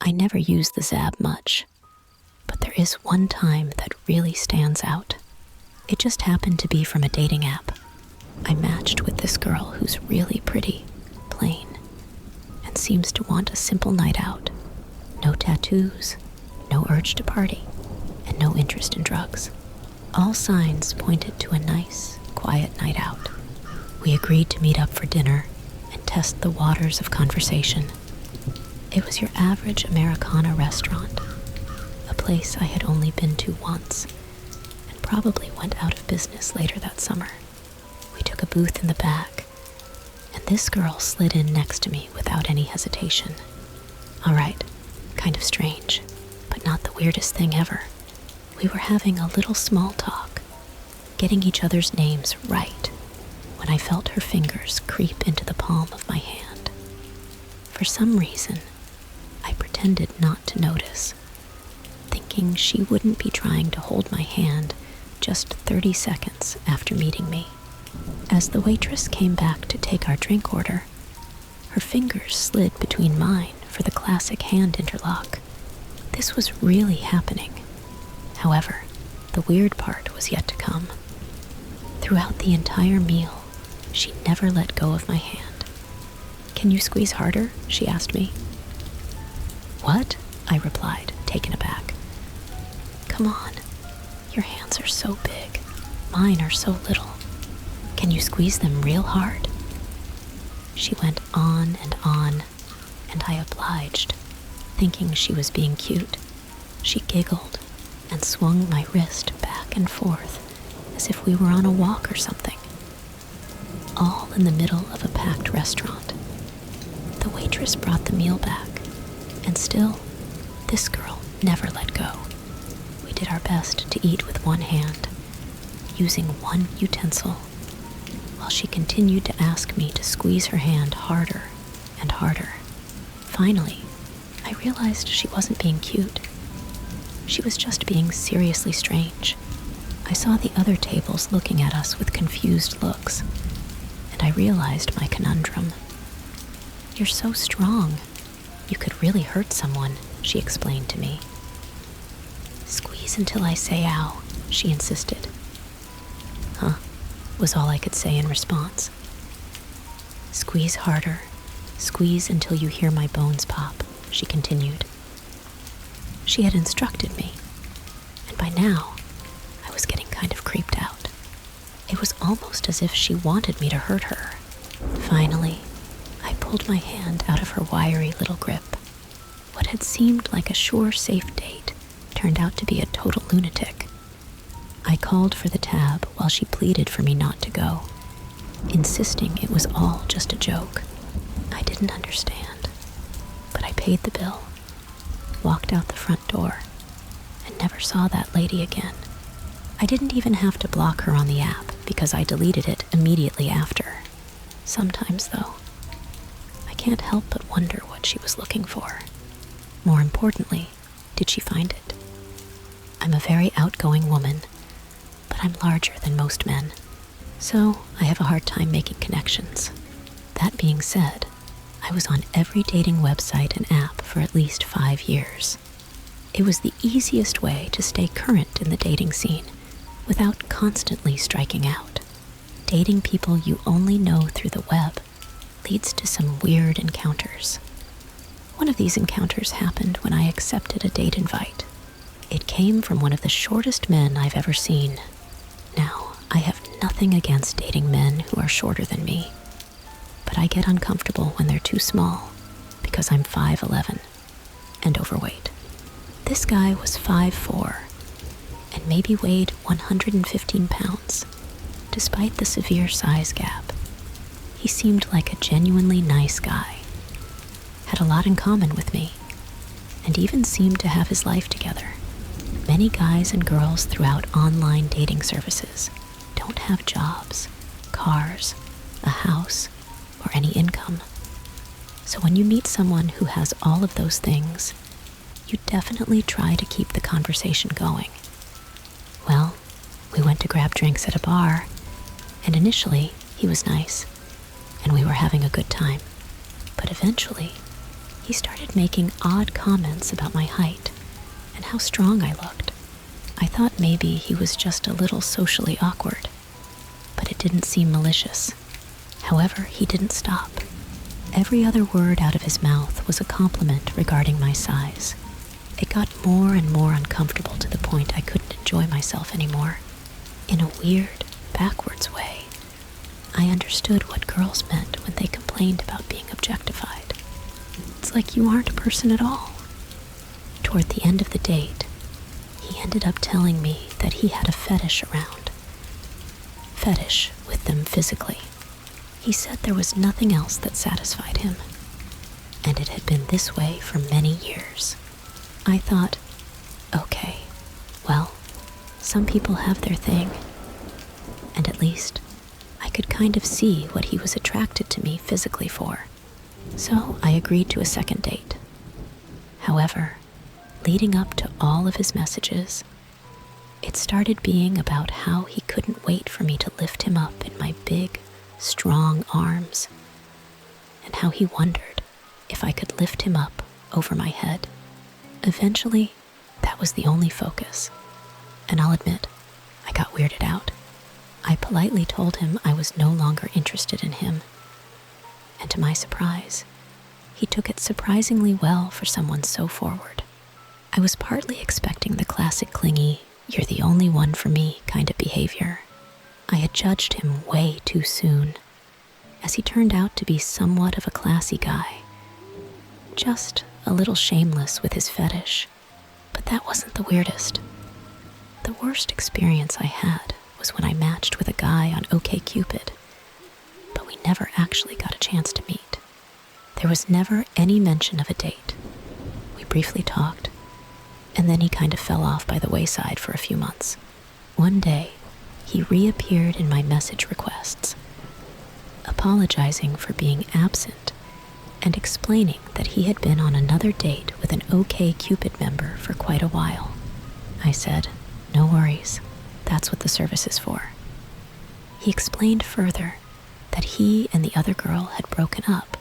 I never use the Zab much, but there is one time that really stands out. It just happened to be from a dating app. I matched with this girl who's really pretty, plain, and seems to want a simple night out. No tattoos, no urge to party, and no interest in drugs. All signs pointed to a nice, quiet night out. We agreed to meet up for dinner and test the waters of conversation. It was your average Americana restaurant, a place I had only been to once, and probably went out of business later that summer. We took a booth in the back, and this girl slid in next to me without any hesitation. All right, kind of strange, but not the weirdest thing ever. We were having a little small talk, getting each other's names right, when I felt her fingers creep into the palm of my hand. For some reason, I pretended not to notice, thinking she wouldn't be trying to hold my hand just 30 seconds after meeting me. As the waitress came back to take our drink order, her fingers slid between mine for the classic hand interlock. This was really happening. However, the weird part was yet to come. Throughout the entire meal, she never let go of my hand. "Can you squeeze harder?" she asked me. "What?" I replied, taken aback. "Come on, your hands are so big. Mine are so little. Can you squeeze them real hard?" She went on, and I obliged, thinking she was being cute. She giggled and swung my wrist back and forth as if we were on a walk or something. All in the middle of a packed restaurant. The waitress brought the meal back, and still, this girl never let go. We did our best to eat with one hand, using one utensil, while she continued to ask me to squeeze her hand harder and harder. Finally, I realized she wasn't being cute. She was just being seriously strange. I saw the other tables looking at us with confused looks, and I realized my conundrum. "You're so strong. You could really hurt someone," she explained to me. "Squeeze until I say ow," she insisted. "Huh," was all I could say in response. "Squeeze harder. Squeeze until you hear my bones pop," she continued. She had instructed me, and by now, I was getting kind of creeped out. It was almost as if she wanted me to hurt her. Finally, I pulled my hand out of her wiry little grip. What had seemed like a sure, safe date turned out to be a total lunatic. I called for the tab while she pleaded for me not to go, insisting it was all just a joke. I didn't understand, but I paid the bill, walked out the front door, and never saw that lady again. I didn't even have to block her on the app because I deleted it immediately after. Sometimes, though, I can't help but wonder what she was looking for. More importantly, did she find it? I'm a very outgoing woman, but I'm larger than most men, so I have a hard time making connections. That being said, I was on every dating website and app for at least 5 years. It was the easiest way to stay current in the dating scene without constantly striking out. Dating people you only know through the web leads to some weird encounters. One of these encounters happened when I accepted a date invite. It came from one of the shortest men I've ever seen. Now, I have nothing against dating men who are shorter than me, but I get uncomfortable when they're too small because I'm 5'11" and overweight. This guy was 5'4" and maybe weighed 115 pounds. Despite the severe size gap, he seemed like a genuinely nice guy, had a lot in common with me, and even seemed to have his life together. Many guys and girls throughout online dating services don't have jobs, cars, a house, or any income. So when you meet someone who has all of those things, you definitely try to keep the conversation going. Well, we went to grab drinks at a bar, and initially he was nice, and we were having a good time. But eventually, He started making odd comments about my height and how strong I looked. I thought maybe he was just a little socially awkward, but it didn't seem malicious. However, he didn't stop. Every other word out of his mouth was a compliment regarding my size. It got more and more uncomfortable to the point I couldn't enjoy myself anymore. In a weird, backwards way, I understood what girls meant when they complained about being objectified. It's like you aren't a person at all. Toward the end of the date, he ended up telling me that he had a fetish around. Fetish with them physically. He said there was nothing else that satisfied him, and it had been this way for many years. I thought, okay, well, some people have their thing, and at least I could kind of see what he was attracted to me physically for. So I agreed to a second date. However, leading up to all of his messages, it started being about how he couldn't wait for me to lift him up in my big, strong arms, and how he wondered if I could lift him up over my head. Eventually, that was the only focus, and I'll admit, I got weirded out. I politely told him I was no longer interested in him, and to my surprise, he took it surprisingly well for someone so forward. I was partly expecting the classic clingy, "you're the only one for me" kind of behavior. I had judged him way too soon, as he turned out to be somewhat of a classy guy. Just a little shameless with his fetish, but that wasn't the weirdest. The worst experience I had was when I matched with a guy on OkCupid, but we never actually got a chance to meet. There was never any mention of a date. We briefly talked, and then he kind of fell off by the wayside for a few months. One day, he reappeared in my message requests, apologizing for being absent and explaining that he had been on another date with an OkCupid member for quite a while. I said, "No worries, that's what the service is for." He explained further that he and the other girl had broken up,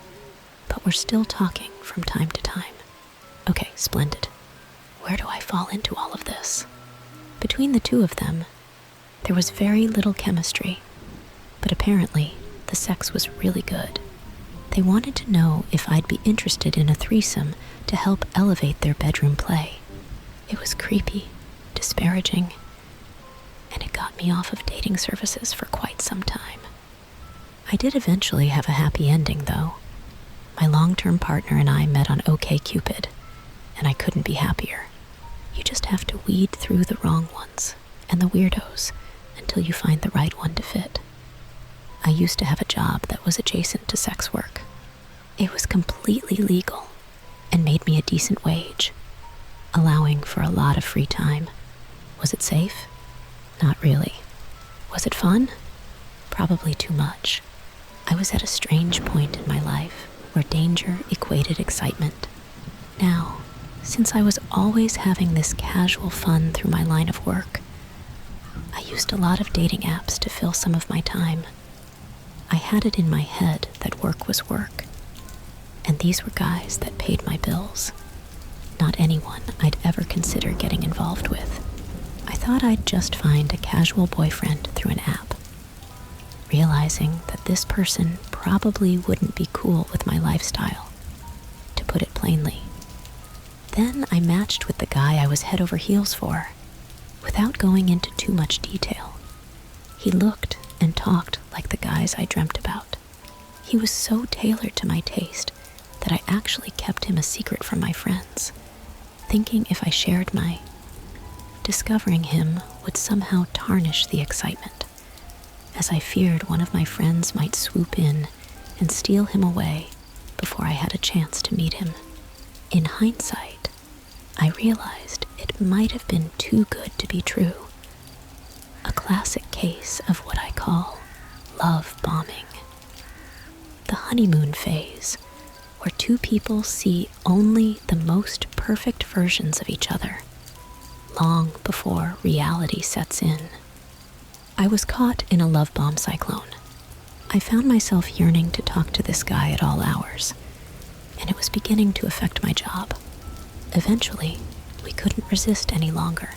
but were still talking from time to time. Okay, splendid. Where do I fall into all of this? Between the two of them, there was very little chemistry, but apparently the sex was really good. They wanted to know if I'd be interested in a threesome to help elevate their bedroom play. It was creepy, disparaging, and it got me off of dating services for quite some time. I did eventually have a happy ending, though. My long-term partner and I met on OkCupid, and I couldn't be happier. You just have to weed through the wrong ones and the weirdos until you find the right one to fit. I used to have a job that was adjacent to sex work. It was completely legal and made me a decent wage, allowing for a lot of free time. Was it safe? Not really. Was it fun? Probably too much. I was at a strange point in my life where danger equated excitement. Now, since I was always having this casual fun through my line of work, I used a lot of dating apps to fill some of my time. I had it in my head that work was work, and these were guys that paid my bills, not anyone I'd ever consider getting involved with. I thought I'd just find a casual boyfriend through an app, realizing that this person probably wouldn't be cool with my lifestyle, to put it plainly. Then I matched with the guy I was head over heels for, without going into too much detail. He looked and talked like the guys I dreamt about. He was so tailored to my taste that I actually kept him a secret from my friends, thinking if I shared discovering him would somehow tarnish the excitement, as I feared one of my friends might swoop in and steal him away before I had a chance to meet him. In hindsight, I realized it might have been too good to be true. A classic case of what I call love bombing. The honeymoon phase, where two people see only the most perfect versions of each other, long before reality sets in. I was caught in a love bomb cyclone. I found myself yearning to talk to this guy at all hours, and it was beginning to affect my job. Eventually, we couldn't resist any longer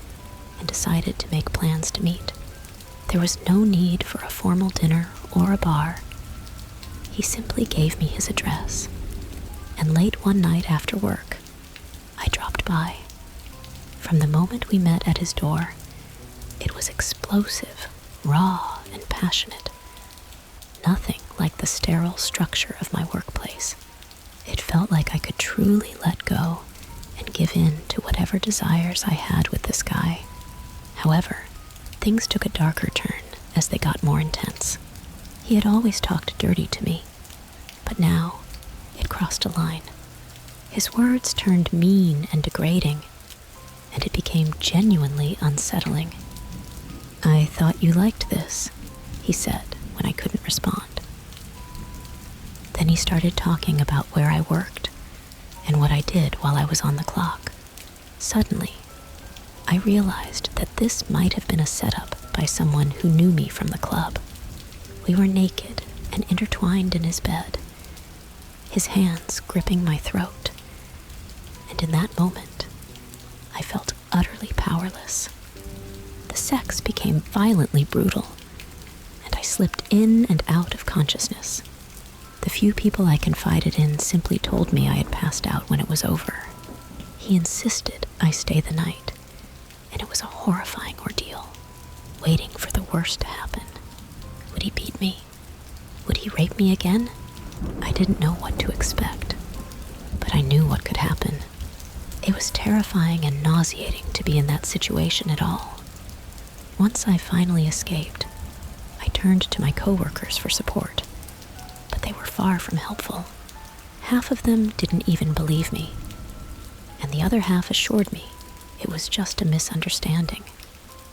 and decided to make plans to meet. There was no need for a formal dinner or a bar. He simply gave me his address, and late one night after work, I dropped by. From the moment we met at his door, it was explosive, raw, and passionate. Nothing like the sterile structure of my workplace. It felt like I could truly let go and give in to whatever desires I had with this guy. However, things took a darker turn as they got more intense. He had always talked dirty to me, but now it crossed a line. His words turned mean and degrading, and it became genuinely unsettling. "I thought you liked this," he said when I couldn't respond. Then he started talking about where I worked and what I did while I was on the clock. Suddenly, I realized that this might have been a setup by someone who knew me from the club. We were naked and intertwined in his bed, his hands gripping my throat. And in that moment, I felt utterly powerless. The sex became violently brutal, and I slipped in and out of consciousness. The few people I confided in simply told me I had passed out when it was over. He insisted I stay the night, and it was a horrifying ordeal, waiting for the worst to happen. Would he beat me? Would he rape me again? I didn't know what to expect, but I knew what could happen. It was terrifying and nauseating to be in that situation at all. Once I finally escaped, I turned to my coworkers for support, but they were far from helpful. Half of them didn't even believe me, and the other half assured me it was just a misunderstanding.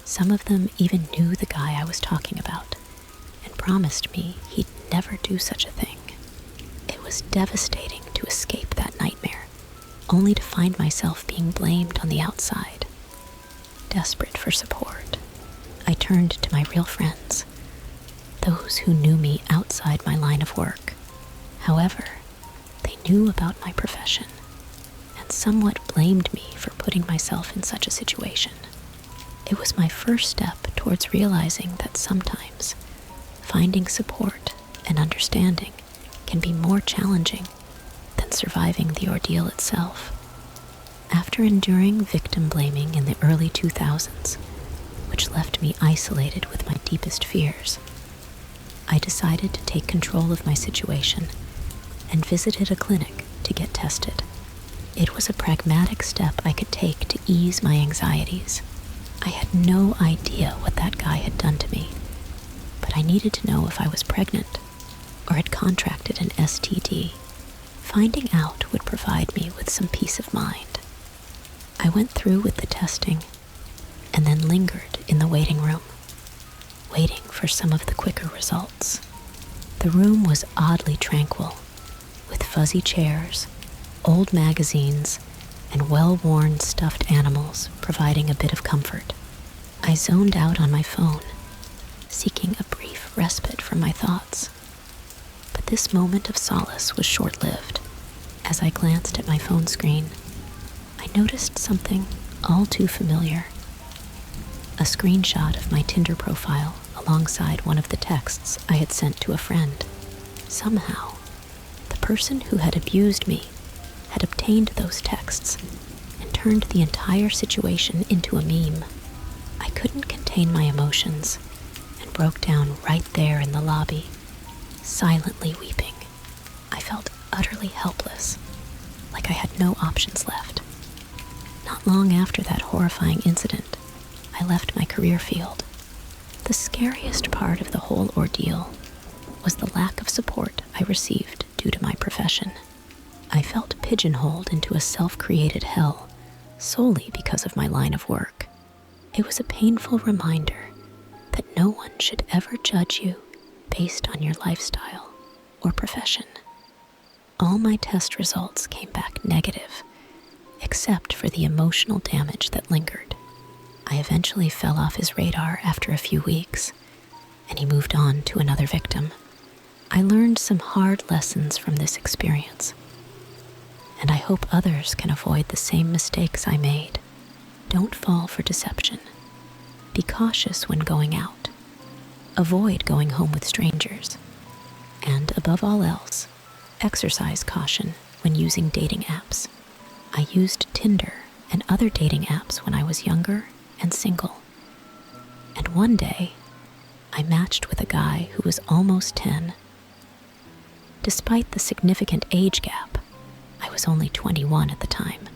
Some of them even knew the guy I was talking about and promised me he'd never do such a thing. It was devastating to escape that nightmare, only to find myself being blamed on the outside. Desperate for support, I turned to my real friends, those who knew me outside my line of work. However, they knew about my profession and somewhat blamed me for putting myself in such a situation. It was my first step towards realizing that sometimes finding support and understanding can be more challenging than surviving the ordeal itself. After enduring victim blaming in the early 2000s, which left me isolated with my deepest fears, I decided to take control of my situation and visited a clinic to get tested. It was a pragmatic step I could take to ease my anxieties. I had no idea what that guy had done to me, but I needed to know if I was pregnant or had contracted an STD. Finding out would provide me with some peace of mind. I went through with the testing and then lingered in the waiting room, waiting for some of the quicker results. The room was oddly tranquil, with fuzzy chairs, old magazines, and well-worn stuffed animals providing a bit of comfort. I zoned out on my phone, seeking a brief respite from my thoughts. But this moment of solace was short-lived. As I glanced at my phone screen, I noticed something all too familiar. A screenshot of my Tinder profile alongside one of the texts I had sent to a friend. Somehow, the person who had abused me had obtained those texts and turned the entire situation into a meme. I couldn't contain my emotions and broke down right there in the lobby, silently weeping. I felt utterly helpless, like I had no options left. Not long after that horrifying incident, I left my career field. The scariest part of the whole ordeal was the lack of support I received due to my profession. I felt pigeonholed into a self-created hell solely because of my line of work. It was a painful reminder that no one should ever judge you based on your lifestyle or profession. All my test results came back negative, except for the emotional damage that lingered. I eventually fell off his radar after a few weeks, and he moved on to another victim. I learned some hard lessons from this experience. and I hope others can avoid the same mistakes I made. Don't fall for deception. Be cautious when going out. Avoid going home with strangers. And above all else, exercise caution when using dating apps. I used Tinder and other dating apps when I was younger and single. And one day, I matched with a guy who was almost 10. Despite the significant age gap, I was only 21 at the time.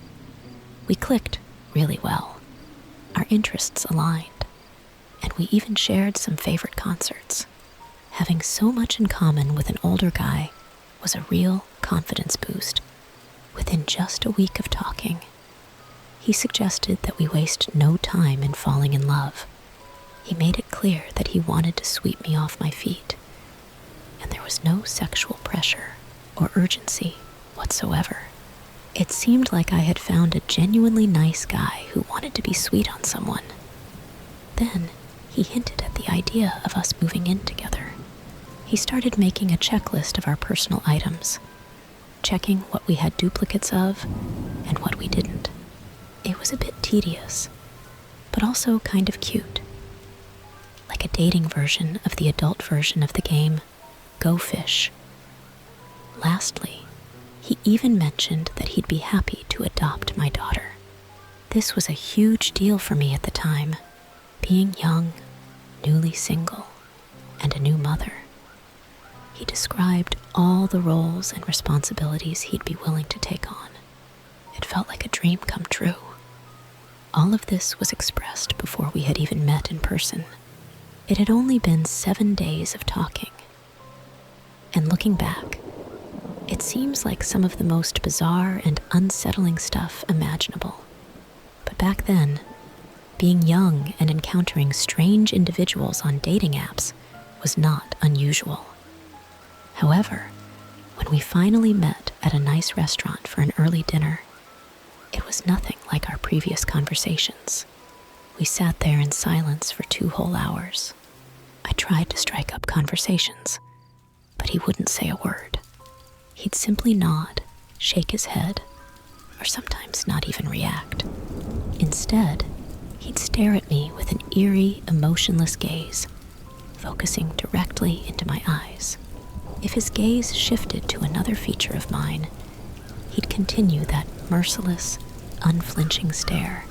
We clicked really well. Our interests aligned, and we even shared some favorite concerts. Having so much in common with an older guy was a real confidence boost. Within just a week of talking, he suggested that we waste no time in falling in love. He made it clear that he wanted to sweep me off my feet, and there was no sexual pressure or urgency whatsoever. It seemed like I had found a genuinely nice guy who wanted to be sweet on someone. Then he hinted at the idea of us moving in together. He started making a checklist of our personal items, checking what we had duplicates of and what we didn't. It was a bit tedious, but also kind of cute. Like a dating version of the adult version of the game Go Fish. Lastly, he even mentioned that he'd be happy to adopt my daughter. This was a huge deal for me at the time, being young, newly single, and a new mother. He described all the roles and responsibilities he'd be willing to take on. It felt like a dream come true. All of this was expressed before we had even met in person. It had only been 7 days of talking. And looking back, it seems like some of the most bizarre and unsettling stuff imaginable. But back then, being young and encountering strange individuals on dating apps was not unusual. However, when we finally met at a nice restaurant for an early dinner, it was nothing like our previous conversations. We sat there in silence for 2 whole hours. I tried to strike up conversations, but he wouldn't say a word. He'd simply nod, shake his head, or sometimes not even react. Instead, he'd stare at me with an eerie, emotionless gaze, focusing directly into my eyes. If his gaze shifted to another feature of mine, he'd continue that merciless, unflinching stare.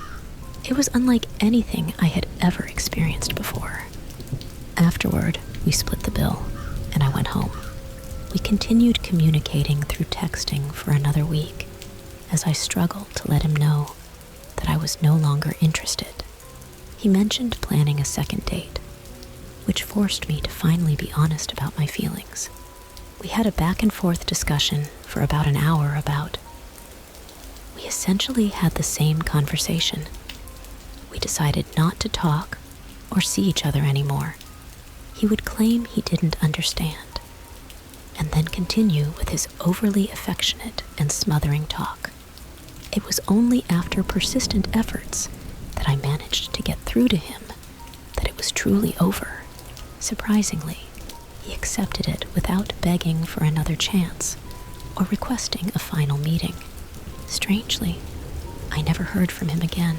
It was unlike anything I had ever experienced before. Afterward, we split the bill, and I went home. We continued communicating through texting for another week, as I struggled to let him know that I was no longer interested. He mentioned planning a second date, which forced me to finally be honest about my feelings. We had a back-and-forth discussion for about an hour about. We essentially had the same conversation. We decided not to talk or see each other anymore. He would claim he didn't understand, and then continue with his overly affectionate and smothering talk. It was only after persistent efforts that I managed to get through to him that it was truly over. Surprisingly, he accepted it without begging for another chance or requesting a final meeting. Strangely, I never heard from him again,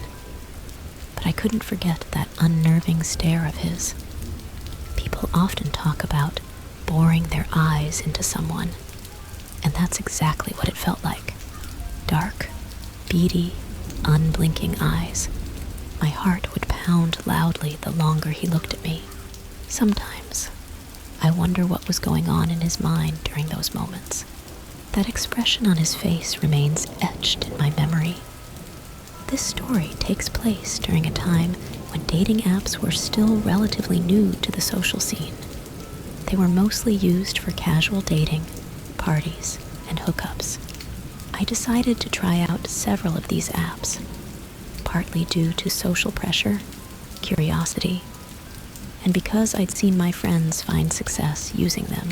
but I couldn't forget that unnerving stare of his. People often talk about boring their eyes into someone, and that's exactly what it felt like. Dark, beady, unblinking eyes. My heart would pound loudly the longer he looked at me. Sometimes, I wonder what was going on in his mind during those moments. That expression on his face remains etched in my memory. This story takes place during a time when dating apps were still relatively new to the social scene. They were mostly used for casual dating, parties, and hookups. I decided to try out several of these apps, partly due to social pressure, curiosity, and because I'd seen my friends find success using them.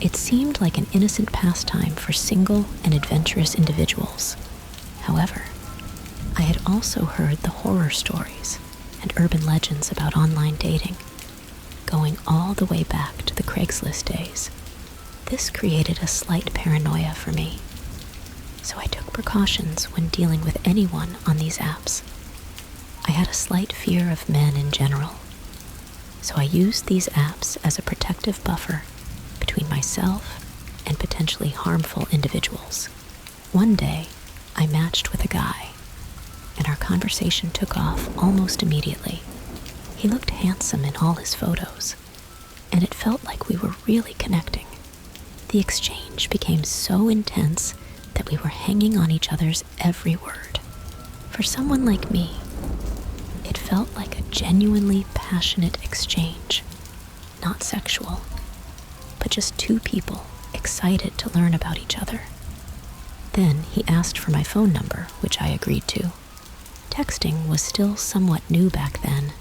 It seemed like an innocent pastime for single and adventurous individuals. However, I had also heard the horror stories and urban legends about online dating, going all the way back to the Craigslist days. This created a slight paranoia for me. so I took precautions when dealing with anyone on these apps. I had a slight fear of men in general, so I used these apps as a protective buffer between myself and potentially harmful individuals. One day, I matched with a guy, and our conversation took off almost immediately. He looked handsome in all his photos, and it felt like we were really connecting. The exchange became so intense that we were hanging on each other's every word. For someone like me, it felt like a genuinely passionate exchange, not sexual, but just two people excited to learn about each other. Then he asked for my phone number, which I agreed to. Texting was still somewhat new back then,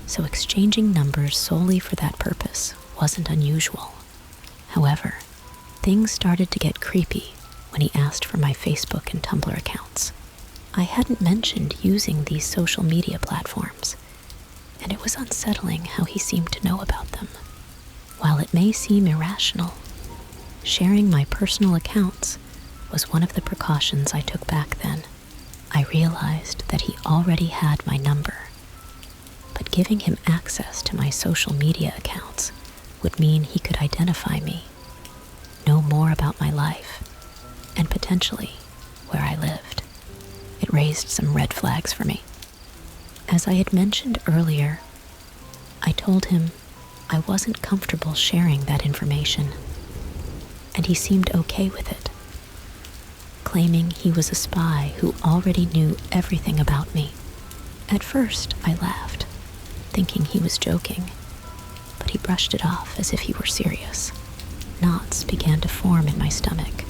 so exchanging numbers solely for that purpose wasn't unusual. However, things started to get creepy when he asked for my Facebook and Tumblr accounts. I hadn't mentioned using these social media platforms, and it was unsettling how he seemed to know about them. While it may seem irrational, sharing my personal accounts was one of the precautions I took back then. I realized that he already had my number, but giving him access to my social media accounts would mean he could identify me, know more about my life, and potentially where I lived. It raised some red flags for me. As I had mentioned earlier, I told him I wasn't comfortable sharing that information, and he seemed okay with it, claiming he was a spy who already knew everything about me. At first, I laughed, thinking he was joking, but he brushed it off as if he were serious. Knots began to form in my stomach.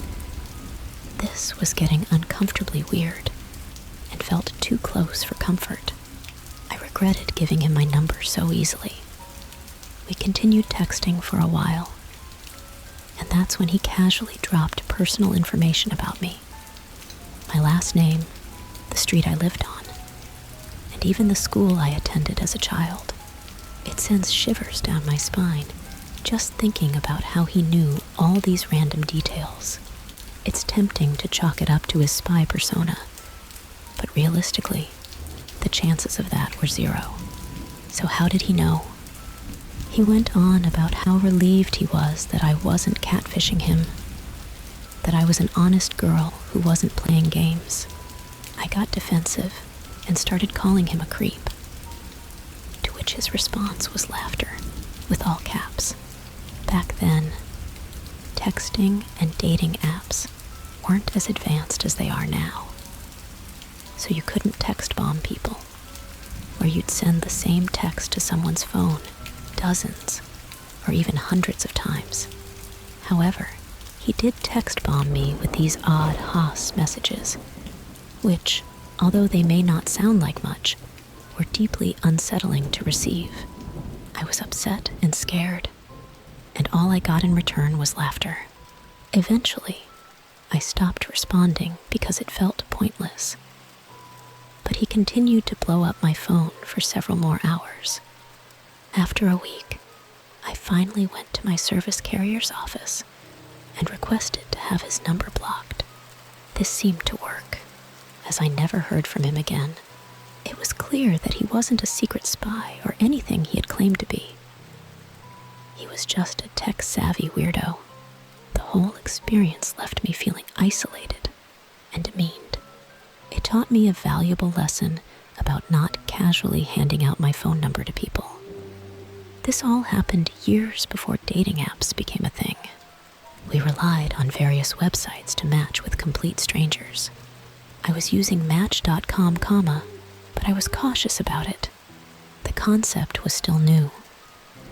This was getting uncomfortably weird and felt too close for comfort. I regretted giving him my number so easily. We continued texting for a while, and that's when he casually dropped personal information about me. My last name, the street I lived on, and even the school I attended as a child. It sends shivers down my spine just thinking about how he knew all these random details. It's tempting to chalk it up to his spy persona, but realistically, the chances of that were zero. So how did he know? He went on about how relieved he was that I wasn't catfishing him, that I was an honest girl who wasn't playing games. I got defensive and started calling him a creep, to which his response was laughter, with all caps. Back then, texting and dating apps weren't as advanced as they are now, so you couldn't text bomb people, where you'd send the same text to someone's phone dozens or even hundreds of times. However, he did text bomb me with these odd Haas messages, which, although they may not sound like much, were deeply unsettling to receive. I was upset and scared, and all I got in return was laughter. Eventually, I stopped responding because it felt pointless. But he continued to blow up my phone for several more hours. After a week, I finally went to my service carrier's office and requested to have his number blocked. This seemed to work, as I never heard from him again. It was clear that he wasn't a secret spy or anything he had claimed to be. He was just a tech-savvy weirdo. The whole experience left me feeling isolated and demeaned. It taught me a valuable lesson about not casually handing out my phone number to people. This all happened years before dating apps became a thing. We relied on various websites to match with complete strangers. I was using Match.com, but I was cautious about it. The concept was still new,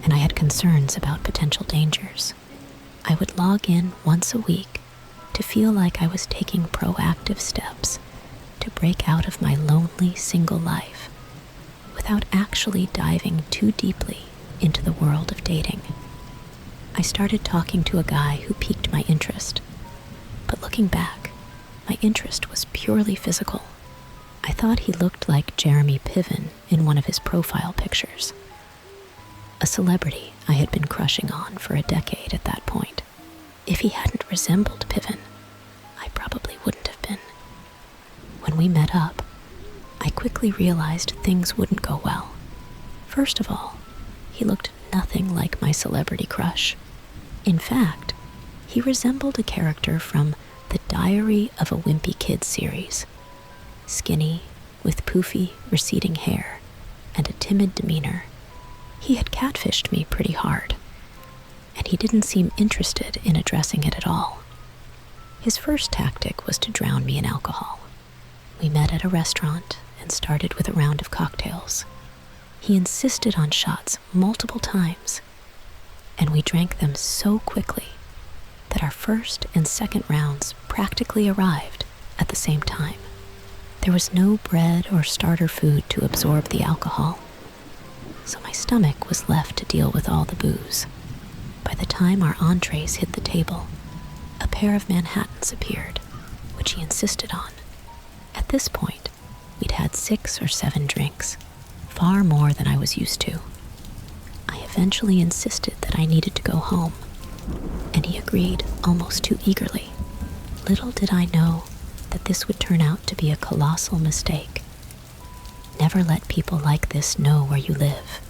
and I had concerns about potential dangers. I would log in once a week to feel like I was taking proactive steps to break out of my lonely single life without actually diving too deeply into the world of dating. I started talking to a guy who piqued my interest, but looking back, my interest was purely physical. I thought he looked like Jeremy Piven in one of his profile pictures, a celebrity I had been crushing on for a decade at that point. If he hadn't resembled Piven, I probably wouldn't have been. When we met up, I quickly realized things wouldn't go well. First of all, he looked nothing like my celebrity crush. In fact, he resembled a character from the Diary of a Wimpy Kid series. Skinny, with poofy, receding hair, and a timid demeanor, he had catfished me pretty hard, and he didn't seem interested in addressing it at all. His first tactic was to drown me in alcohol. We met at a restaurant and started with a round of cocktails. He insisted on shots multiple times, and we drank them so quickly that our first and second rounds practically arrived at the same time. There was no bread or starter food to absorb the alcohol, so my stomach was left to deal with all the booze. By the time our entrees hit the table, a pair of Manhattans appeared, which he insisted on. At this point, we'd had 6 or 7 drinks, far more than I was used to. I eventually insisted that I needed to go home, and he agreed almost too eagerly. Little did I know that this would turn out to be a colossal mistake. Never let people like this know where you live.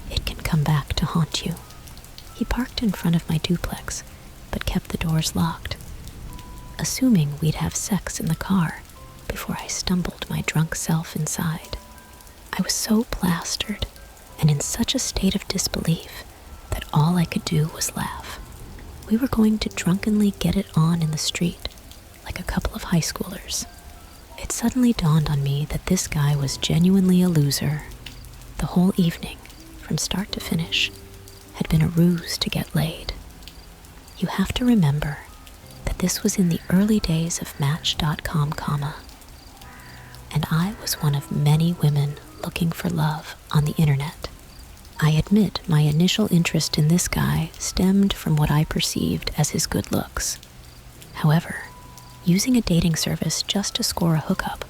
It can come back to haunt you. He parked in front of my duplex, but kept the doors locked, assuming we'd have sex in the car before I stumbled my drunk self inside. I was so plastered and in such a state of disbelief that all I could do was laugh. We were going to drunkenly get it on in the street, like a couple of high schoolers. It suddenly dawned on me that this guy was genuinely a loser. The whole evening, from start to finish, had been a ruse to get laid. You have to remember that this was in the early days of Match.com, and I was one of many women looking for love on the internet. I admit my initial interest in this guy stemmed from what I perceived as his good looks. However, using a dating service just to score a hookup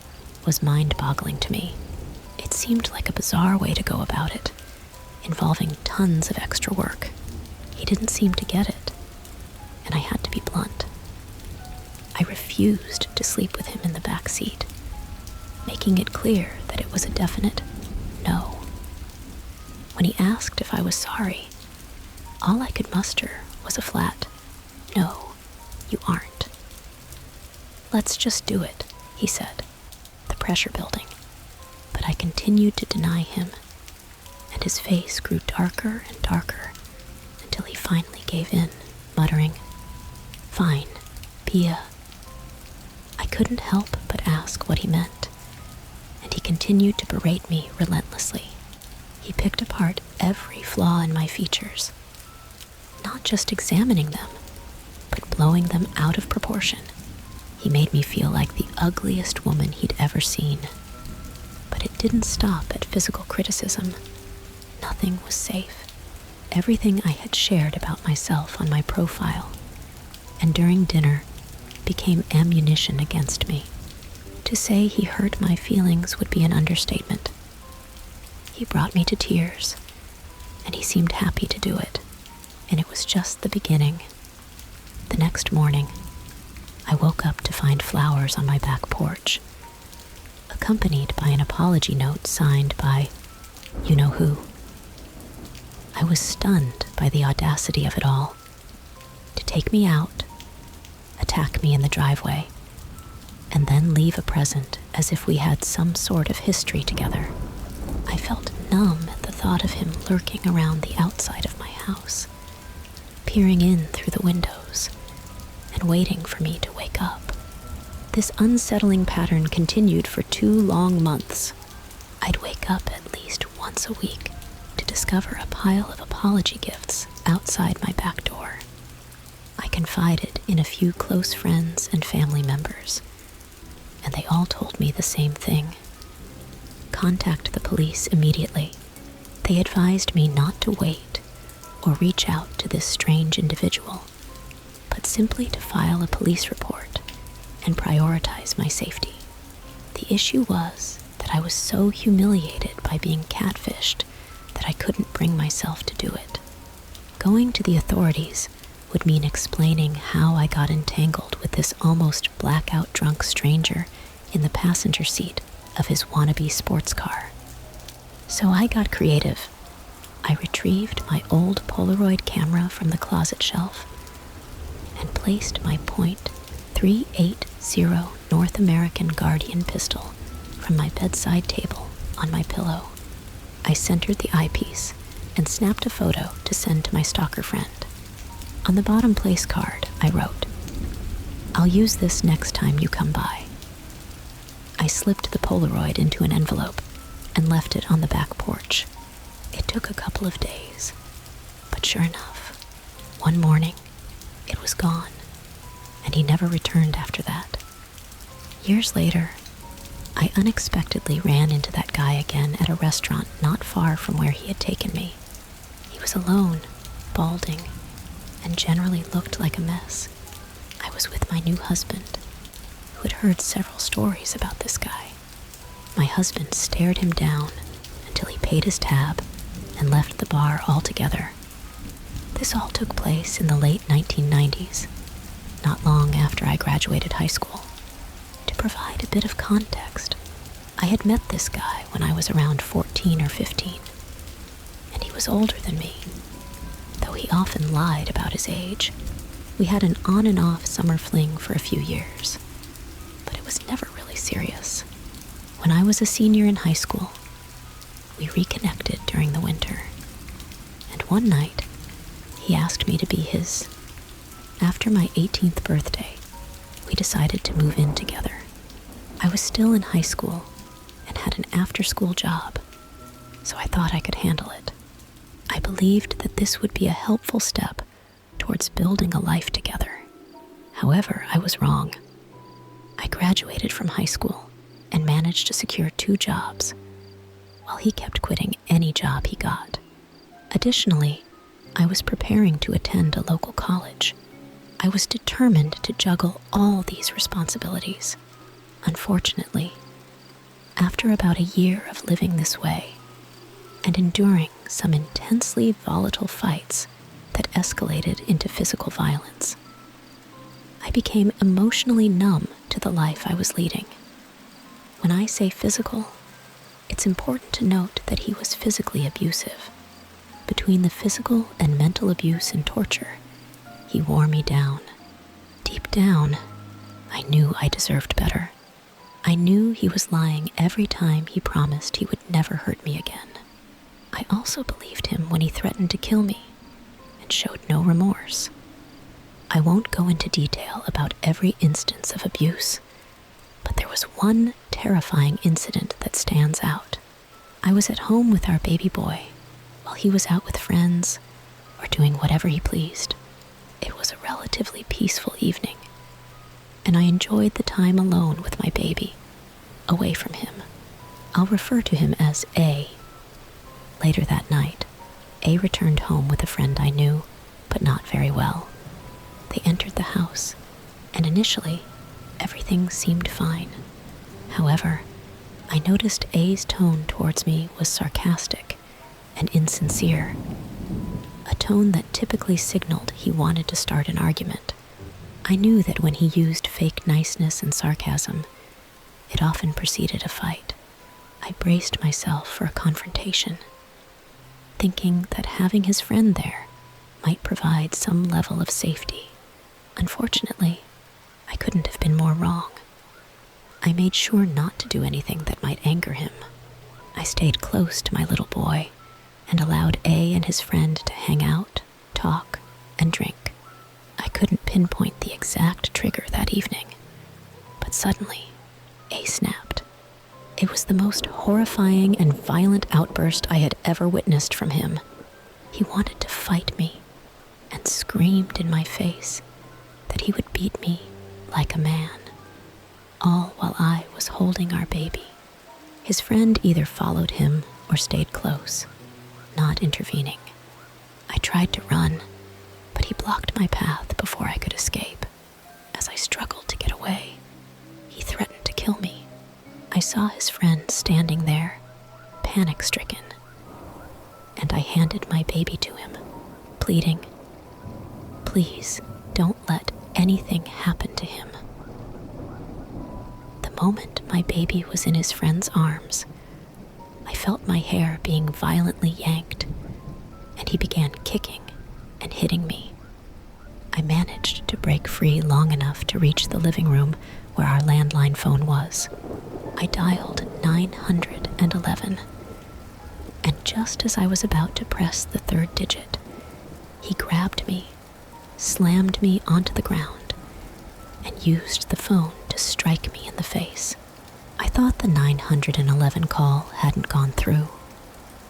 was mind-boggling to me. It seemed like a bizarre way to go about it, involving tons of extra work. He didn't seem to get it, and I had to be blunt. I refused to sleep with him in the back seat, making it clear that it was a definite no. When he asked if I was sorry, all I could muster was a flat, "No, you aren't." "Let's just do it," he said, the pressure building. But I continued to deny him, and his face grew darker and darker until he finally gave in, muttering, "Fine, Pia." I couldn't help but ask what he meant, and he continued to berate me relentlessly. He picked apart every flaw in my features, not just examining them, but blowing them out of proportion. He made me feel like the ugliest woman he'd ever seen. But it didn't stop at physical criticism. Nothing was safe. Everything I had shared about myself on my profile, and during dinner, became ammunition against me. To say he hurt my feelings would be an understatement. He brought me to tears, and he seemed happy to do it, and it was just the beginning. The next morning, I woke up to find flowers on my back porch, accompanied by an apology note signed by you-know-who. I was stunned by the audacity of it all. To take me out, attack me in the driveway, and then leave a present as if we had some sort of history together. I felt numb at the thought of him lurking around the outside of my house, peering in through the windows, and waiting for me to wake up. This unsettling pattern continued for 2 long months. I'd wake up at least once a week to discover a pile of apology gifts outside my back door. I confided in a few close friends and family members, and they all told me the same thing. Contact the police immediately. They advised me not to wait or reach out to this strange individual, but simply to file a police report and prioritize my safety. The issue was that I was so humiliated by being catfished that I couldn't bring myself to do it. Going to the authorities would mean explaining how I got entangled with this almost blackout drunk stranger in the passenger seat of his wannabe sports car. So I got creative. I retrieved my old Polaroid camera from the closet shelf and placed my .380 North American Guardian pistol from my bedside table on my pillow. I centered the eyepiece and snapped a photo to send to my stalker friend. On the bottom place card, I wrote, "I'll use this next time you come by." I slipped the Polaroid into an envelope and left it on the back porch. It took a couple of days, but sure enough, one morning, it was gone, and he never returned after that. Years later, I unexpectedly ran into that guy again at a restaurant not far from where he had taken me. He was alone, balding, and generally looked like a mess. I was with my new husband, who had heard several stories about this guy. My husband stared him down until he paid his tab and left the bar altogether. This all took place in the late 1990s, not long after I graduated high school. To provide a bit of context, I had met this guy when I was around 14 or 15, and he was older than me. Though he often lied about his age, we had an on and off summer fling for a few years, but it was never really serious. When I was a senior in high school, we reconnected during the winter, and one night, he asked me to be his. After my 18th birthday, we decided to move in together. I was still in high school and had an after-school job, so I thought I could handle it. I believed that this would be a helpful step towards building a life together. However, I was wrong. I graduated from high school and managed to secure 2 jobs, while he kept quitting any job he got. Additionally, I was preparing to attend a local college. I was determined to juggle all these responsibilities. Unfortunately, after about a year of living this way and enduring some intensely volatile fights that escalated into physical violence, I became emotionally numb to the life I was leading. When I say physical, it's important to note that he was physically abusive. Between the physical and mental abuse and torture, he wore me down. Deep down, I knew I deserved better. I knew he was lying every time he promised he would never hurt me again. I also believed him when he threatened to kill me and showed no remorse. I won't go into detail about every instance of abuse, but there was one terrifying incident that stands out. I was at home with our baby boy while he was out with friends or doing whatever he pleased. It was a relatively peaceful evening, and I enjoyed the time alone with my baby, away from him. I'll refer to him as A. Later that night, A returned home with a friend I knew, but not very well. They entered the house, and initially, everything seemed fine. However, I noticed A's tone towards me was sarcastic and insincere, a tone that typically signaled he wanted to start an argument. I knew that when he used fake niceness and sarcasm, it often preceded a fight. I braced myself for a confrontation, thinking that having his friend there might provide some level of safety. Unfortunately, I couldn't have been more wrong. I made sure not to do anything that might anger him. I stayed close to my little boy and allowed A and his friend to hang out, talk, and drink. I couldn't pinpoint the exact trigger that evening, but suddenly, A snapped. It was the most horrifying and violent outburst I had ever witnessed from him. He wanted to fight me and screamed in my face that he would beat me like a man, all while I was holding our baby. His friend either followed him or stayed close, not intervening. I tried to run, but he blocked my path before I could escape. As I struggled to get away, he threatened to kill me. I saw his friend standing there, panic-stricken, and I handed my baby to him, pleading, Please don't let anything happen to him. The moment my baby was in his friend's arms, I felt my hair being violently yanked, and he began kicking and hitting me. I managed to break free long enough to reach the living room where our landline phone was. I dialed 911, and just as I was about to press the third digit, he grabbed me, slammed me onto the ground, and used the phone to strike me in the face. I thought the 911 call hadn't gone through.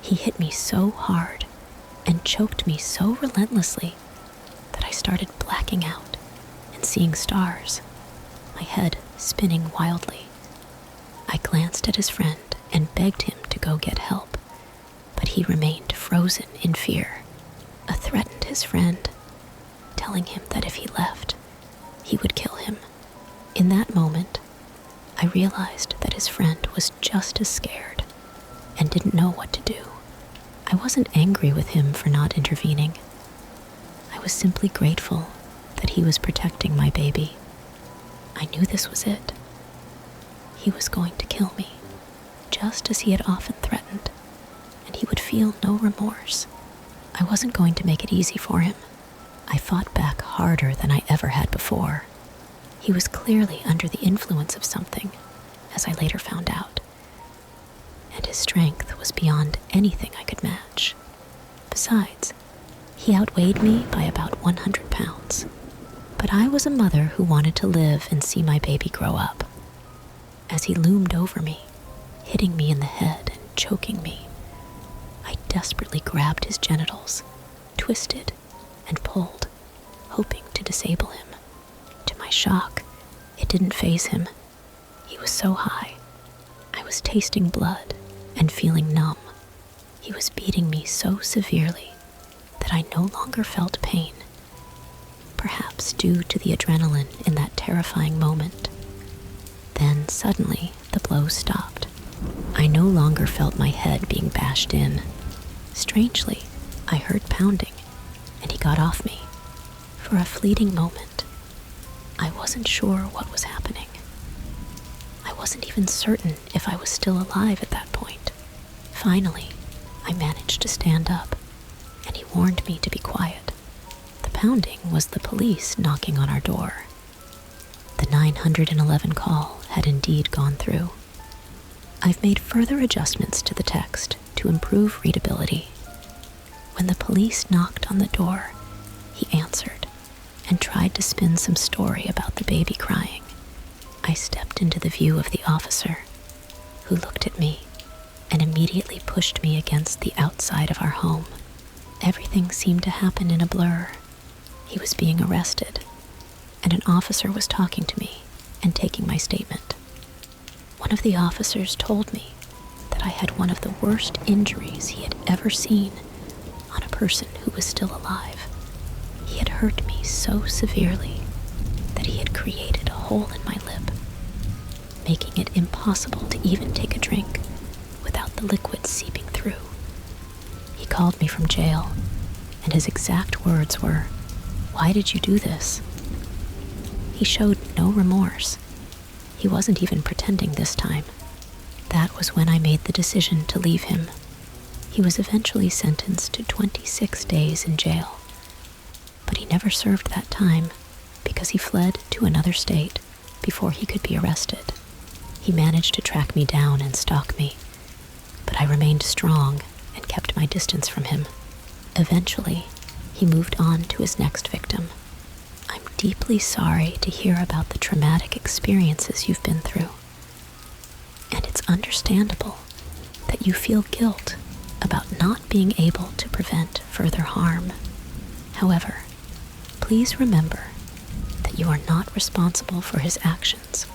He hit me so hard and choked me so relentlessly that I started blacking out and seeing stars, my head spinning wildly. I glanced at his friend and begged him to go get help, but he remained frozen in fear. I threatened his friend, telling him that if he left, he would kill him. In that moment, I realized that his friend was just as scared and didn't know what to do. I wasn't angry with him for not intervening. I was simply grateful that he was protecting my baby. I knew this was it. He was going to kill me, just as he had often threatened, and he would feel no remorse. I wasn't going to make it easy for him. I fought back harder than I ever had before. He was clearly under the influence of something, as I later found out, and his strength was beyond anything I could match. Besides, he outweighed me by about 100 pounds. But I was a mother who wanted to live and see my baby grow up. As he loomed over me, hitting me in the head and choking me, I desperately grabbed his genitals, twisted and pulled, hoping to disable him. To my shock, it didn't faze him. He was so high. I was tasting blood and feeling numb. He was beating me so severely that I no longer felt pain, perhaps due to the adrenaline in that terrifying moment. Then suddenly, the blows stopped. I no longer felt my head being bashed in. Strangely, I heard pounding, and he got off me. For a fleeting moment, I wasn't sure what was happening. I wasn't even certain if I was still alive at that point. Finally, I managed to stand up, and he warned me to be quiet. The pounding was the police knocking on our door. The 911 call had indeed gone through. I've made further adjustments to the text to improve readability. When the police knocked on the door, he answered and tried to spin some story about the baby crying. I stepped into the view of the officer, who looked at me and immediately pushed me against the outside of our home. Everything seemed to happen in a blur. He was being arrested, and an officer was talking to me and taking my statement. One of the officers told me that I had one of the worst injuries he had ever seen on a person who was still alive. He had hurt me so severely that he had created a hole in my lip, making it impossible to even take a drink without the liquid seeping through. He called me from jail, and his exact words were, "Why did you do this?" He showed no remorse. He wasn't even pretending this time. That was when I made the decision to leave him. He was eventually sentenced to 26 days in jail, but he never served that time because he fled to another state before he could be arrested. He managed to track me down and stalk me, but I remained strong and kept my distance from him. Eventually, he moved on to his next victim. I'm deeply sorry to hear about the traumatic experiences you've been through. And it's understandable that you feel guilt about not being able to prevent further harm. However, please remember that you are not responsible for his actions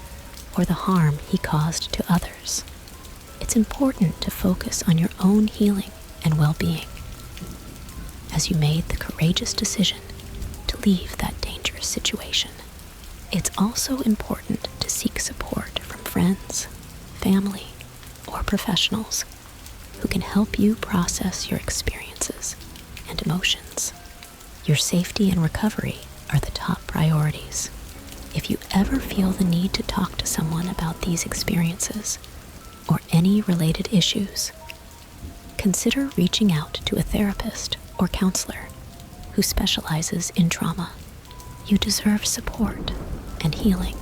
or the harm he caused to others. It's important to focus on your own healing and well-being, as you made the courageous decision to leave that dangerous situation. It's also important to seek support from friends, family, or professionals who can help you process your experiences and emotions. Your safety and recovery are the top priorities. If you ever feel the need to talk to someone about these experiences or any related issues, consider reaching out to a therapist or counselor who specializes in trauma. You deserve support and healing,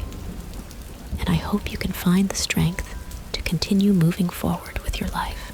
and I hope you can find the strength to continue moving forward with your life.